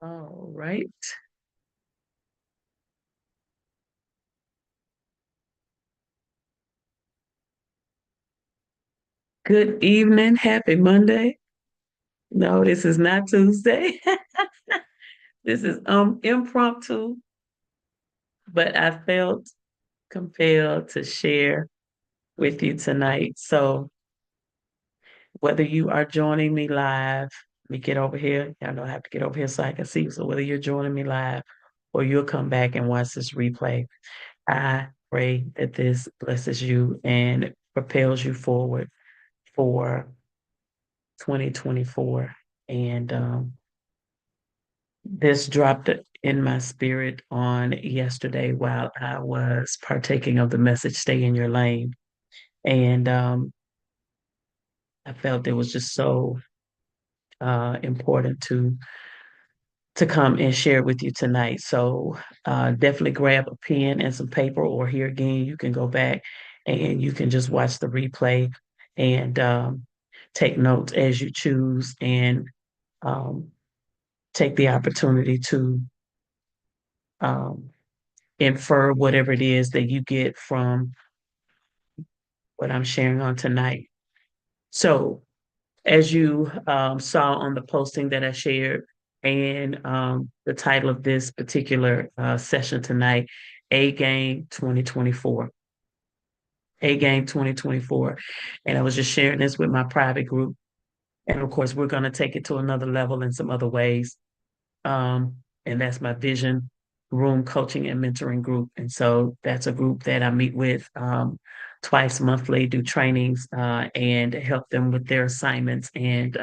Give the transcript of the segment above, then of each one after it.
All right. Good evening. Happy Monday. No, this is not Tuesday. This is impromptu, but I felt compelled to share with you tonight. So whether you are joining me live, let me get over here. Y'all know I have to get over here so I can see you. So whether you're joining me live or you'll come back and watch this replay, I pray that this blesses you and propels you forward for 2024. And this dropped in my spirit on yesterday while I was partaking of the message, Stay in Your Lane. And I felt it was just so important to come and share with you tonight. So definitely grab a pen and some paper, or here again, you can go back and you can just watch the replay and take notes as you choose and um, take the opportunity to um, infer whatever it is that you get from what I'm sharing on tonight. So, as you saw on the posting that I shared, and the title of this particular session tonight, A Game 2024. A Game 2024. And I was just sharing this with my private group. And of course, we're going to take it to another level in some other ways. And that's my vision room coaching and mentoring group. And so that's a group that I meet with twice monthly, do trainings and help them with their assignments and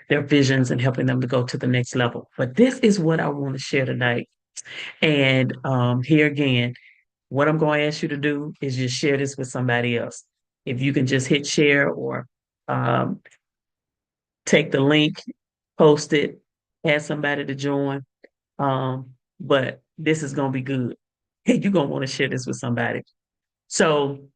their visions and helping them to go to the next level. But this is what I want to share tonight. And here again, what I'm going to ask you to do is just share this with somebody else. If you can just hit share or um, take the link, post it, ask somebody to join. But this is gonna be good. You're gonna want to share this with somebody. So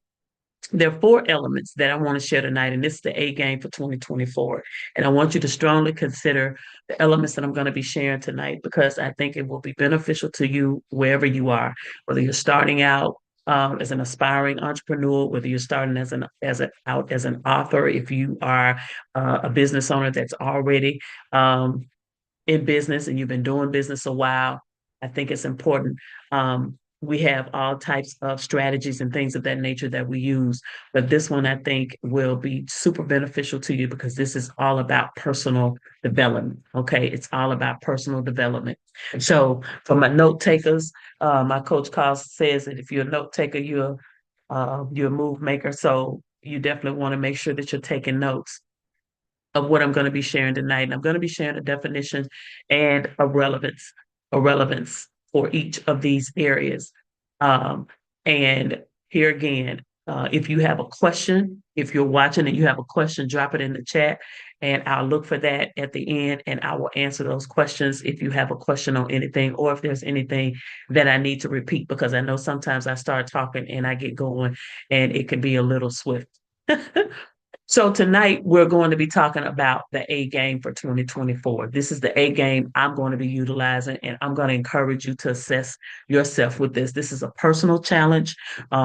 there are four elements that I want to share tonight, and this is the A game for 2024. And I want you to strongly consider the elements that I'm going to be sharing tonight because I think it will be beneficial to you wherever you are, whether you're starting out as an aspiring entrepreneur, whether you're starting out as an author, if you are a business owner that's already um, in business and you've been doing business a while, I think it's important. We have all types of strategies and things of that nature that we use, but this one I think will be super beneficial to you because this is all about personal development. Okay, it's all about personal development. So, for my note takers, my coach calls says that if you're a note taker, you're a move maker. So you definitely want to make sure that you're taking notes of what I'm going to be sharing tonight. And I'm going to be sharing a definition and a relevance for each of these areas. Um, and here again, if you have a question, if you're watching and you have a question, drop it in the chat and I'll look for that at the end and I will answer those questions if you have a question on anything or if there's anything that I need to repeat, because I know sometimes I start talking and I get going and it can be a little swift. So tonight we're going to be talking about the A game for 2024. This is the A game I'm going to be utilizing, and I'm going to encourage you to assess yourself with this. This is a personal challenge.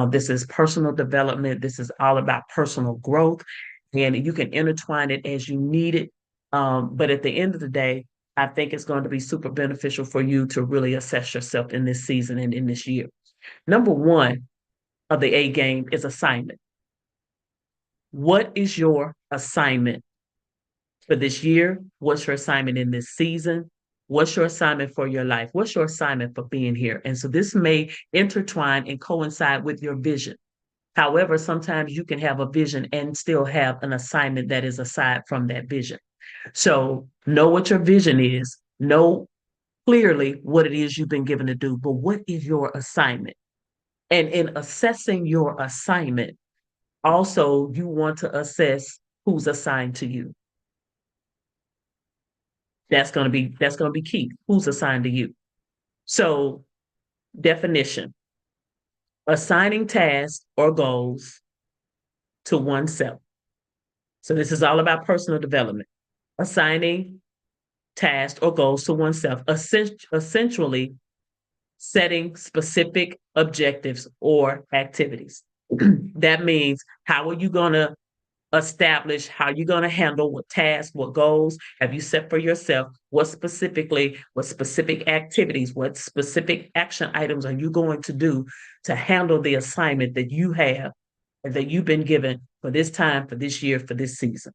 This is personal development. This is all about personal growth, and you can intertwine it as you need it. But at the end of the day, I think it's going to be super beneficial for you to really assess yourself in this season and in this year. Number one of the A game is assignment. What is your assignment for this year? What's your assignment in this season? What's your assignment for your life? What's your assignment for being here? And so this may intertwine and coincide with your vision. However, sometimes you can have a vision and still have an assignment that is aside from that vision. So know what your vision is, know clearly what it is you've been given to do, but what is your assignment? And in assessing your assignment, also you want to assess who's assigned to you. That's going to be key. Who's assigned to you? So definition: assigning tasks or goals to oneself. So this is all about personal development. Assigning tasks, or goals to oneself, essentially setting specific objectives or activities. That means how are you going to establish how you're going to handle what tasks, what goals have you set for yourself, what specific activities, what specific action items are you going to do to handle the assignment that you have and that you've been given for this time, for this year, for this season.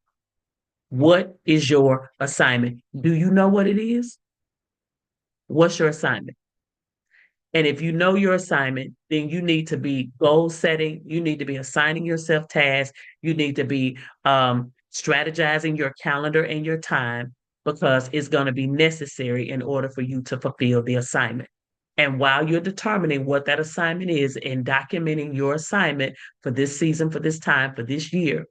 What is your assignment? Do you know what it is? What's your assignment? And if you know your assignment, then you need to be goal setting. You need to be assigning yourself tasks. You need to be strategizing your calendar and your time because it's going to be necessary in order for you to fulfill the assignment. And while you're determining what that assignment is and documenting your assignment for this season, for this time, for this year,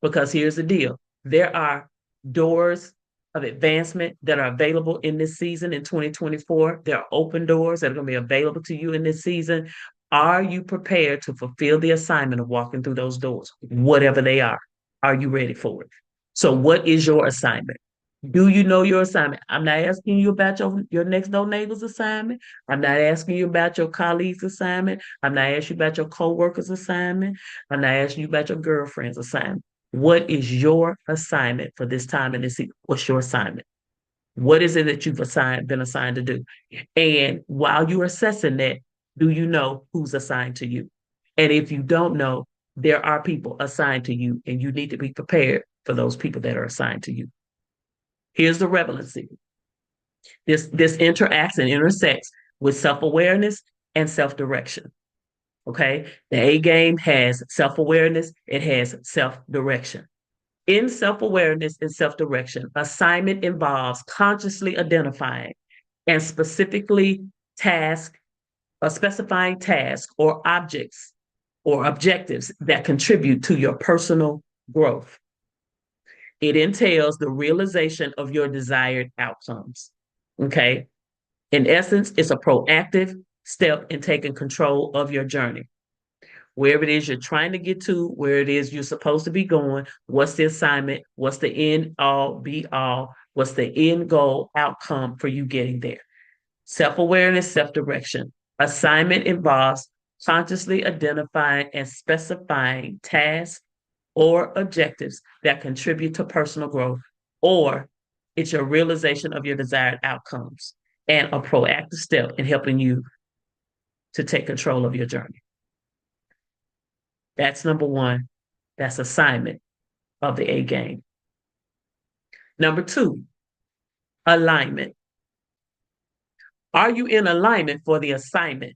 because here's the deal, there are doors of advancement that are available in this season in 2024. There are open doors that are going to be available to you in this season. Are you prepared to fulfill the assignment of walking through those doors, whatever they are? Are you ready for it? So, what is your assignment? Do you know your assignment? I'm not asking you about your next door neighbor's assignment. I'm not asking you about your colleague's assignment. I'm not asking you about your coworker's assignment. I'm not asking you about your girlfriend's assignment. What is your assignment for this time in this season? What's your assignment? What is it that you've been assigned to do? And while you're assessing that, do you know who's assigned to you? And if you don't know, there are people assigned to you, and you need to be prepared for those people that are assigned to you. Here's the relevancy. This interacts and intersects with self-awareness and self-direction. Okay. The A game has self-awareness, it has self-direction. In self-awareness and self-direction, assignment involves consciously identifying and specifying tasks or objects or objectives that contribute to your personal growth. It entails the realization of your desired outcomes. Okay. In essence, it's a proactive step in taking control of your journey. Wherever it is you're trying to get to, where it is you're supposed to be going, what's the assignment, what's the end all be all, what's the end goal outcome for you getting there. Self-awareness, self-direction. Assignment involves consciously identifying and specifying tasks or objectives that contribute to personal growth, or it's your realization of your desired outcomes and a proactive step in helping you to take control of your journey. That's number one. That's assignment of the A game. Number two, alignment. Are you in alignment for the assignment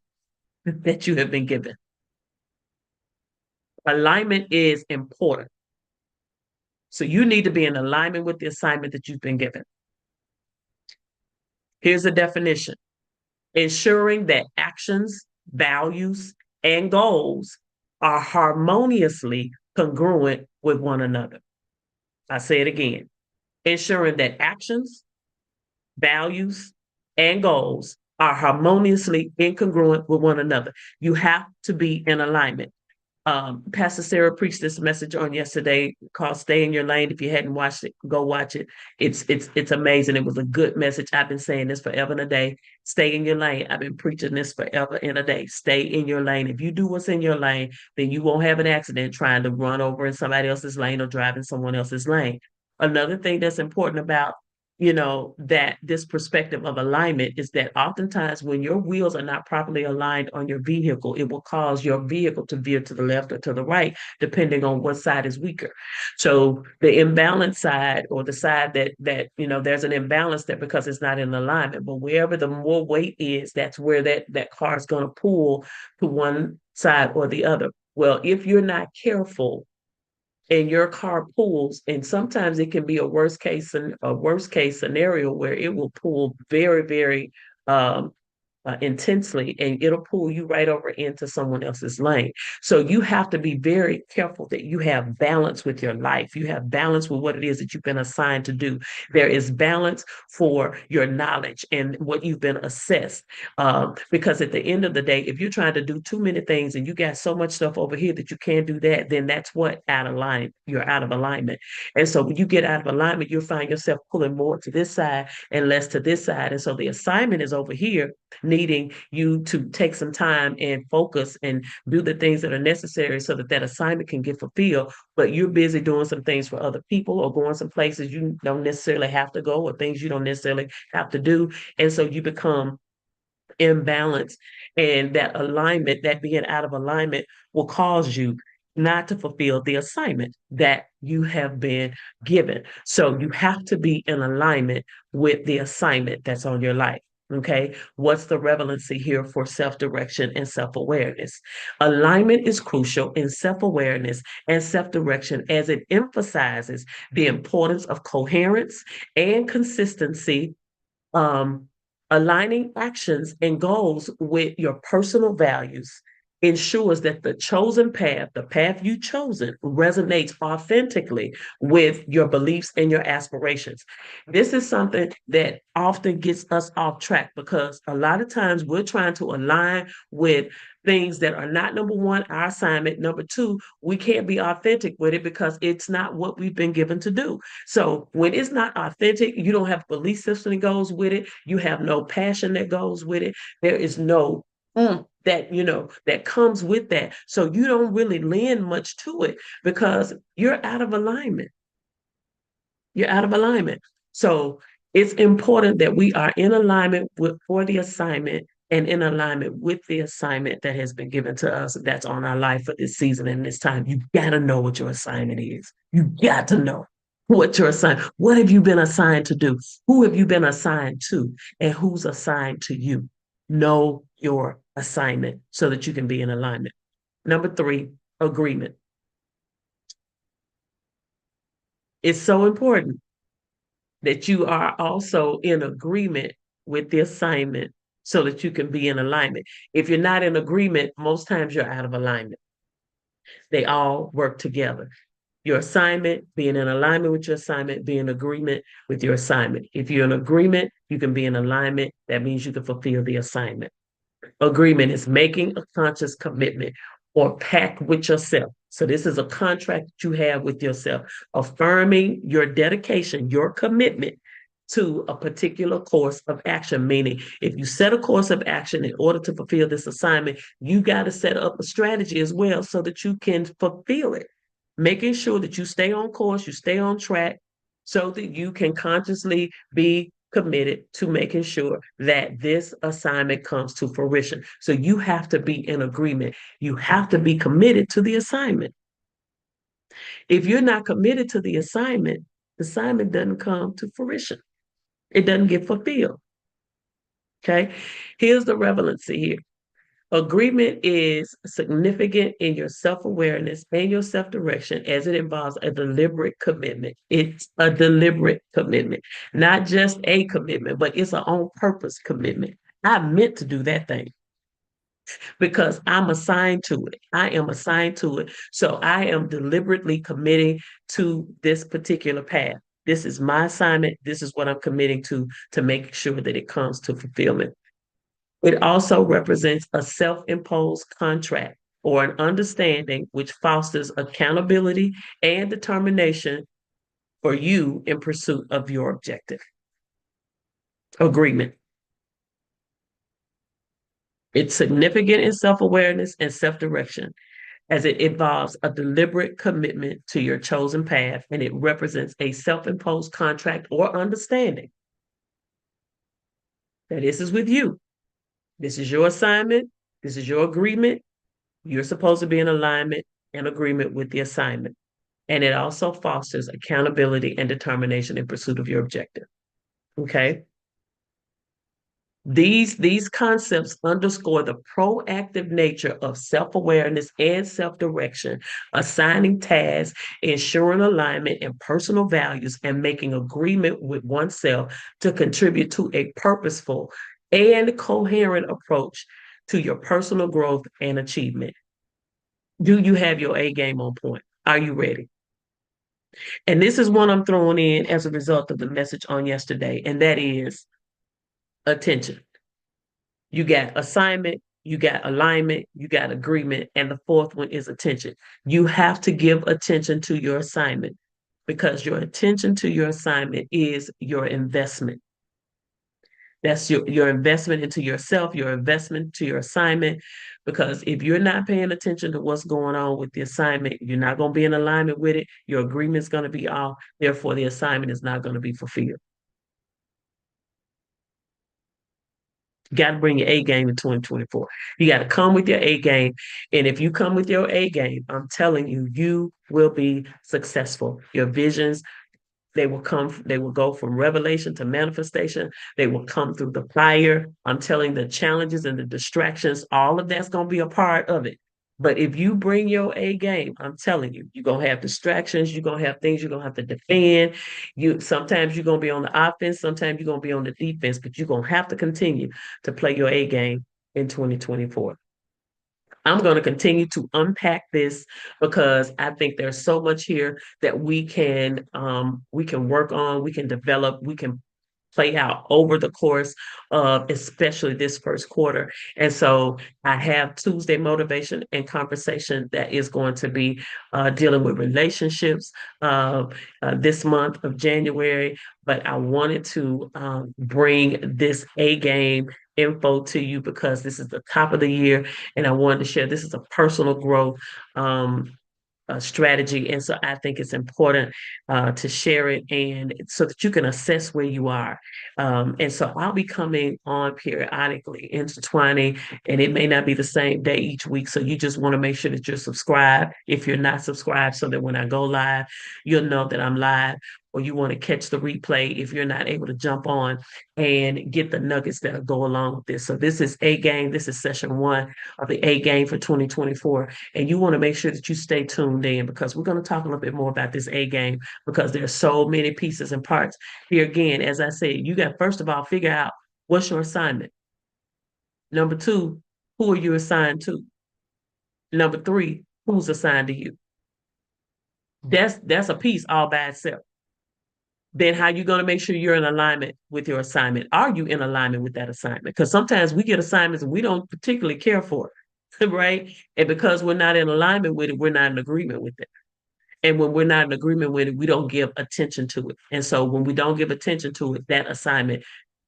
that you have been given? Alignment is important. So you need to be in alignment with the assignment that you've been given. Here's a definition: ensuring that actions, values, and goals are harmoniously congruent with one another. I say it again: ensuring that actions, values, and goals are harmoniously incongruent with one another. You have to be in alignment. Pastor Sarah preached this message on yesterday called "Stay in Your Lane." If you hadn't watched it, go watch it. It's amazing. It was a good message. I've been saying this forever and a day. Stay in your lane. I've been preaching this forever and a day. Stay in your lane. If you do what's in your lane, then you won't have an accident trying to run over in somebody else's lane or driving someone else's lane. Another thing that's important about that this perspective of alignment is that oftentimes when your wheels are not properly aligned on your vehicle, it will cause your vehicle to veer to the left or to the right, depending on what side is weaker. So the imbalanced side, or the side that there's an imbalance there because it's not in alignment, but wherever the more weight is, that's where that car is going to pull to one side or the other. Well, if you're not careful, and your car pulls, and sometimes it can be a worst case scenario where it will pull very, very intensely, and it'll pull you right over into someone else's lane. So you have to be very careful that you have balance with your life. You have balance with what it is that you've been assigned to do. There is balance for your knowledge and what you've been assessed. Because at the end of the day, if you're trying to do too many things and you got so much stuff over here that you can't do that, then that's what out of line. You're out of alignment. And so when you get out of alignment, you'll find yourself pulling more to this side and less to this side. And so the assignment is over here needing you to take some time and focus and do the things that are necessary so that that assignment can get fulfilled. But you're busy doing some things for other people or going some places you don't necessarily have to go or things you don't necessarily have to do. And so you become imbalance, and that alignment, that being out of alignment, will cause you not to fulfill the assignment that you have been given. So you have to be in alignment with the assignment that's on your life. Okay, what's the relevancy here for self direction and self awareness? Alignment is crucial in self awareness and self direction as it emphasizes the importance of coherence and consistency, um, aligning actions and goals with your personal values ensures that the chosen path, the path you chosen, resonates authentically with your beliefs and your aspirations. This is something that often gets us off track because a lot of times we're trying to align with things that are not, number one, our assignment. Number two, we can't be authentic with it because it's not what we've been given to do. So when it's not authentic, you don't have belief system that goes with it. You have no passion that goes with it. There is no that that comes with that. So you don't really lend much to it because you're out of alignment. You're out of alignment. So it's important that we are in alignment with for the assignment and in alignment with the assignment that has been given to us that's on our life for this season and this time. You got to know what your assignment is. You got to know what you're assigned. What have you been assigned to do? Who have you been assigned to? And who's assigned to you? Know your assignment so that you can be in alignment. Number three, agreement. It's so important that you are also in agreement with the assignment so that you can be in alignment. If you're not in agreement, most times you're out of alignment. They all work together. Your assignment, being in alignment with your assignment, be in agreement with your assignment. If you're in agreement, you can be in alignment. That means you can fulfill the assignment. Agreement is making a conscious commitment or pact with yourself. So this is a contract that you have with yourself, affirming your dedication, your commitment to a particular course of action. Meaning, if you set a course of action in order to fulfill this assignment, you got to set up a strategy as well so that you can fulfill it. Making sure that you stay on course, you stay on track, so that you can consciously be committed to making sure that this assignment comes to fruition. So you have to be in agreement. You have to be committed to the assignment. If you're not committed to the assignment doesn't come to fruition. It doesn't get fulfilled. Okay. Here's the relevancy here. Agreement is significant in your self awareness and your self direction as it involves a deliberate commitment. It's a deliberate commitment, not just a commitment, but it's an on purpose commitment. I meant to do that thing because I'm assigned to it. I am assigned to it. So I am deliberately committing to this particular path. This is my assignment. This is what I'm committing to make sure that it comes to fulfillment. It also represents a self imposed contract or an understanding which fosters accountability and determination for you in pursuit of your objective. Agreement. It's significant in self awareness and self direction as it involves a deliberate commitment to your chosen path and it represents a self imposed contract or understanding that this is with you. This is your assignment. This is your agreement. You're supposed to be in alignment and agreement with the assignment. And it also fosters accountability and determination in pursuit of your objective. Okay. These concepts underscore the proactive nature of self-awareness and self-direction, assigning tasks, ensuring alignment and personal values, and making agreement with oneself to contribute to a purposeful and coherent approach to your personal growth and achievement. Do you have your A game on point? Are you ready? And this is one I'm throwing in as a result of the message on yesterday, and that is attention. You got assignment, you got alignment, you got agreement, and the fourth one is attention. You have to give attention to your assignment because your attention to your assignment is your investment. That's your investment into yourself, your investment to your assignment. Because if you're not paying attention to what's going on with the assignment, you're not going to be in alignment with it. Your agreement's going to be off. Therefore, the assignment is not going to be fulfilled. You got to bring your A game in 2024. You got to come with your A game. And if you come with your A game, I'm telling you, you will be successful. Your visions, they will go from revelation to manifestation. They will come through the fire. I'm telling the challenges and the distractions, all of that's going to be a part of it. But if you bring your A game, I'm telling you, you're gonna have distractions, you're gonna have things you're gonna have to defend. You sometimes you're gonna be on the offense, sometimes you're gonna be on the defense, but you're gonna have to continue to play your A game in 2024. I'm going to continue to unpack this because I think there's so much here that we can work on, we can develop, we can play out over the course of especially this first quarter. And so I have Tuesday motivation and conversation that is going to be dealing with relationships uh, this month of January. But I wanted to bring this A game info to you because this is the top of the year and I wanted to share this is a personal growth um, strategy. And so I think it's important to share it and so that you can assess where you are. And so I'll be coming on periodically, intertwining, and it may not be the same day each week. So you just want to make sure that you're subscribed if you're not subscribed so that when I go live, you'll know that I'm live. Or you want to catch the replay if you're not able to jump on and get the nuggets that go along with this. So this is A game. This is session one of the A game for 2024. And you want to make sure that you stay tuned in because we're going to talk a little bit more about this A game because there's so many pieces and parts. Here again, as I said, you got first of all figure out what's your assignment. Number two, who are you assigned to? Number three, who's assigned to you? That's a piece all by itself. Then how you going to make sure you're in alignment with your assignment? Are you in alignment with that assignment? Because sometimes we get assignments and we don't particularly care for it, right? And because we're not in alignment with it, we're not in agreement with it. And when we're not in agreement with it, we don't give attention to it. And so when we don't give attention to it, that assignment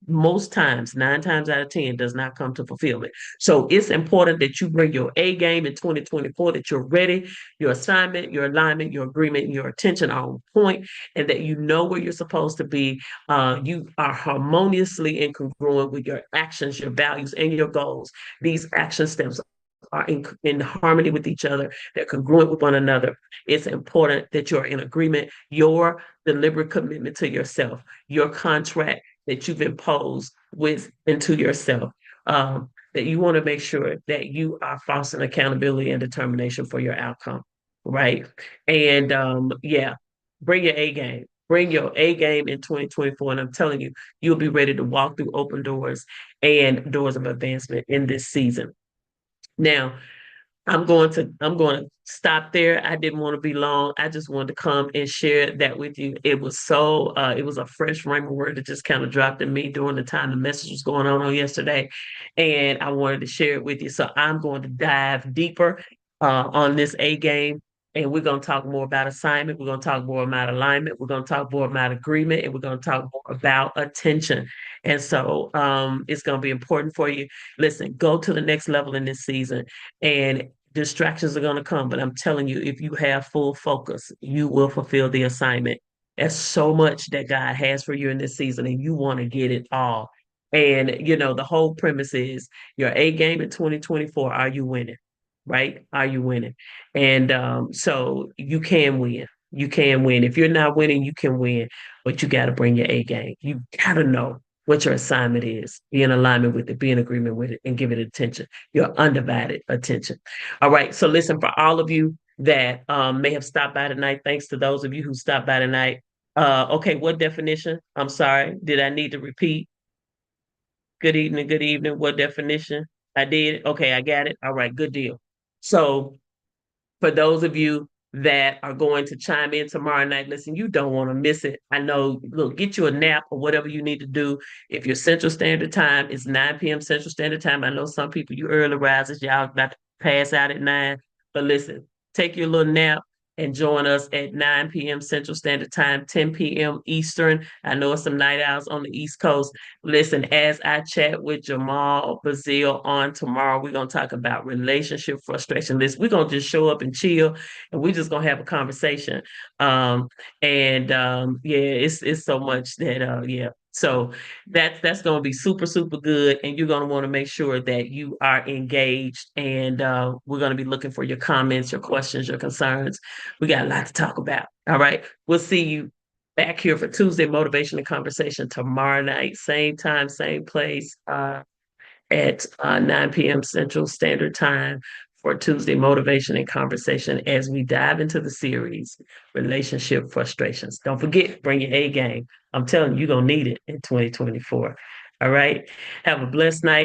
most times, 9 times out of 10, does not come to fulfillment. So it's important that you bring your A game in 2024, that you're ready, your assignment, your alignment, your agreement, and your attention are on point, and that you know where you're supposed to be. You are harmoniously incongruent with your actions, your values, and your goals. These action steps are in harmony with each other, they're congruent with one another. It's important that you're in agreement, your deliberate commitment to yourself, your contract that you've imposed with into yourself. That you want to make sure that you are fostering accountability and determination for your outcome, right? And yeah, bring your A game. Bring your A game in 2024. And I'm telling you, you'll be ready to walk through open doors and doors of advancement in this season. Now, I'm going to stop there. I didn't want to be long. I just wanted to come and share that with you. It was a fresh rhema word that just kind of dropped in me during the time the message was going on yesterday. And I wanted to share it with you. So I'm going to dive deeper on this A game. And we're going to talk more about assignment. We're going to talk more about alignment. We're going to talk more about agreement. And we're going to talk more about attention. And so it's going to be important for you. Listen, go to the next level in this season and distractions are going to come. But I'm telling you, if you have full focus, you will fulfill the assignment. There's so much that God has for you in this season, and you want to get it all. And, you know, the whole premise is your A game in 2024, are you winning? Right? Are you winning? And so you can win. You can win. If you're not winning, you can win, but you got to bring your A game. You got to know what your assignment is, be in alignment with it, be in agreement with it, and give it attention, your undivided attention. All right. So listen, for all of you that may have stopped by tonight, thanks to those of you who stopped by tonight. Okay, what definition? I'm sorry. Did I need to repeat? Good evening, good evening. What definition? I did. Okay, I got it. All right, good deal. So for those of you that are going to chime in tomorrow night, listen, you don't want to miss it. I know, look, get you a nap or whatever you need to do. If your Central Standard Time is 9 p.m. Central Standard Time, I know some people, you early risers, y'all about to pass out at 9. But listen, take your little nap and join us at 9 p.m. Central Standard Time, 10 p.m. Eastern. I know it's some night owls on the East Coast. Listen, as I chat with Jamal Bazil on tomorrow, we're gonna talk about relationship frustration. Listen, we're gonna just show up and chill, and we're just gonna have a conversation. Yeah, it's so much that yeah. So that's gonna be super super good, and you're gonna want to make sure that you are engaged. And we're gonna be looking for your comments, your questions, your concerns. We got a lot to talk about. All right, we'll see you back here for Tuesday Motivation and Conversation tomorrow night, same time, same place, at 9 p.m. Central Standard Time for Tuesday Motivation and Conversation as we dive into the series Relationship Frustrations. Don't forget, bring your A game. I'm telling you, you're going to need it in 2024. All right. Have a blessed night.